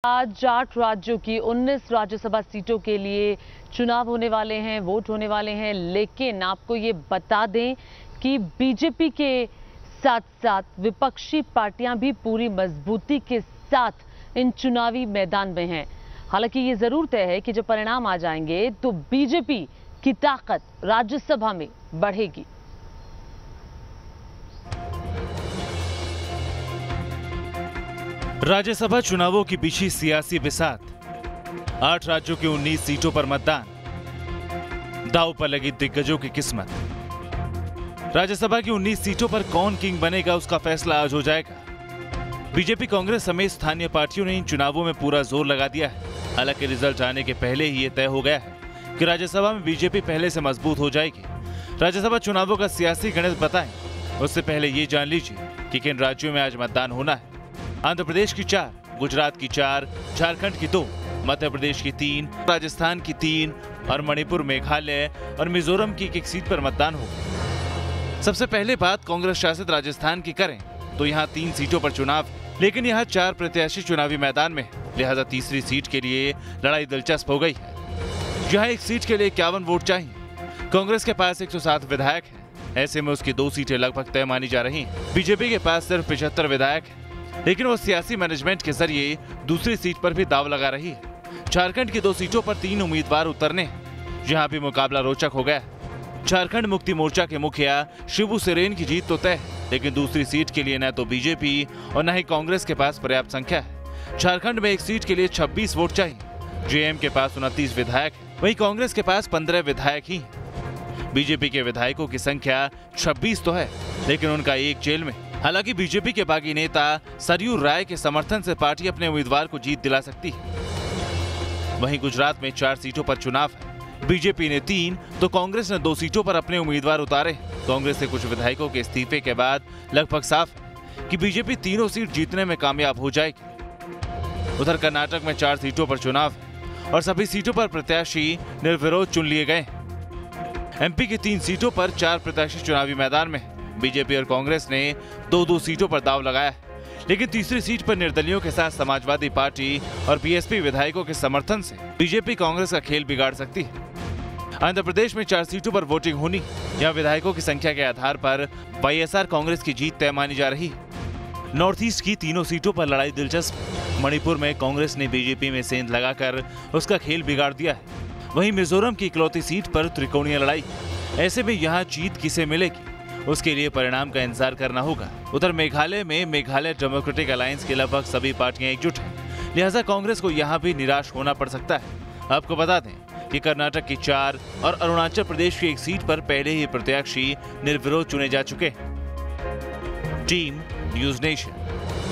आज 8 राज्यों की 19 राज्यसभा सीटों के लिए चुनाव होने वाले हैं, वोट होने वाले हैं। लेकिन आपको ये बता दें कि बीजेपी के साथ साथ विपक्षी पार्टियां भी पूरी मजबूती के साथ इन चुनावी मैदान में हैं। हालांकि ये जरूर तय है कि जब परिणाम आ जाएंगे तो बीजेपी की ताकत राज्यसभा में बढ़ेगी। राज्यसभा चुनावों की बिछी सियासी बिसात, 8 राज्यों की 19 सीटों पर मतदान, दांव पर लगी दिग्गजों की किस्मत। राज्यसभा की 19 सीटों पर कौन किंग बनेगा, उसका फैसला आज हो जाएगा। बीजेपी, कांग्रेस समेत स्थानीय पार्टियों ने इन चुनावों में पूरा जोर लगा दिया है। हालांकि रिजल्ट आने के पहले ही ये तय हो गया है कि राज्यसभा में बीजेपी पहले से मजबूत हो जाएगी। राज्यसभा चुनावों का सियासी गणित बताएं, उससे पहले ये जान लीजिए कि किन राज्यों में आज मतदान होना है। आंध्र प्रदेश की 4, गुजरात की 4, झारखंड की 2, मध्य प्रदेश की 3, राजस्थान की 3 और मणिपुर, मेघालय और मिजोरम की एक सीट पर मतदान होगा। सबसे पहले बात कांग्रेस शासित राजस्थान की करें तो यहाँ 3 सीटों पर चुनाव है, लेकिन यहाँ 4 प्रत्याशी चुनावी मैदान में, लिहाजा तीसरी सीट के लिए लड़ाई दिलचस्प हो गई है। यहाँ एक सीट के लिए 51 वोट चाहिए। कांग्रेस के पास 107 विधायक है, ऐसे में उसकी 2 सीटें लगभग तय मानी जा रही हैं। बीजेपी के पास सिर्फ 75 विधायक है, लेकिन वो सियासी मैनेजमेंट के जरिए दूसरी सीट पर भी दाव लगा रही है। झारखंड की 2 सीटों पर 3 उम्मीदवार उतरने हैं। यहाँ भी मुकाबला रोचक हो गया है। झारखंड मुक्ति मोर्चा के मुखिया शिबू सोरेन की जीत तो तय है, लेकिन दूसरी सीट के लिए न तो बीजेपी और न ही कांग्रेस के पास पर्याप्त संख्या है। झारखंड में एक सीट के लिए 26 वोट चाहिए। जेएम के पास 29 विधायक है, वहीं कांग्रेस के पास 15 विधायक ही हैं। बीजेपी के विधायकों की संख्या 26 तो है, लेकिन उनका एक जेल में। हालांकि बीजेपी के बागी नेता सरयू राय के समर्थन से पार्टी अपने उम्मीदवार को जीत दिला सकती है। वहीं गुजरात में 4 सीटों पर चुनाव है। बीजेपी ने 3 तो कांग्रेस ने 2 सीटों पर अपने उम्मीदवार उतारे। कांग्रेस के कुछ विधायकों के इस्तीफे के बाद लगभग साफ है कि बीजेपी तीनों सीट जीतने में कामयाब हो जाएगी। उधर कर्नाटक में 4 सीटों पर चुनाव है और सभी सीटों पर प्रत्याशी निर्विरोध चुन लिए गए। एमपी की 3 सीटों पर 4 प्रत्याशी चुनावी मैदान में। बीजेपी और कांग्रेस ने 2-2 सीटों पर दाव लगाया है, लेकिन तीसरी सीट पर निर्दलियों के साथ समाजवादी पार्टी और बीएसपी विधायकों के समर्थन से बीजेपी कांग्रेस का खेल बिगाड़ सकती है। आंध्र प्रदेश में 4 सीटों पर वोटिंग होनी, यहाँ विधायकों की संख्या के आधार पर वाईएसआर कांग्रेस की जीत तय मानी जा रही है। नॉर्थ ईस्ट की तीनों सीटों पर लड़ाई दिलचस्प। मणिपुर में कांग्रेस ने बीजेपी में सेंध लगाकर उसका खेल बिगाड़ दिया है। वहीं मिजोरम की इकलौती सीट पर त्रिकोणीय लड़ाई। ऐसे में यहाँ जीत किसे मिलेगी, उसके लिए परिणाम का इंतजार करना होगा। उधर मेघालय में मेघालय डेमोक्रेटिक अलायंस की लगभग सभी पार्टियां एकजुट हैं, लिहाजा कांग्रेस को यहां भी निराश होना पड़ सकता है। आपको बता दें कि कर्नाटक की 4 और अरुणाचल प्रदेश की 1 सीट पर पहले ही प्रत्याशी निर्विरोध चुने जा चुके हैं। Team news nation.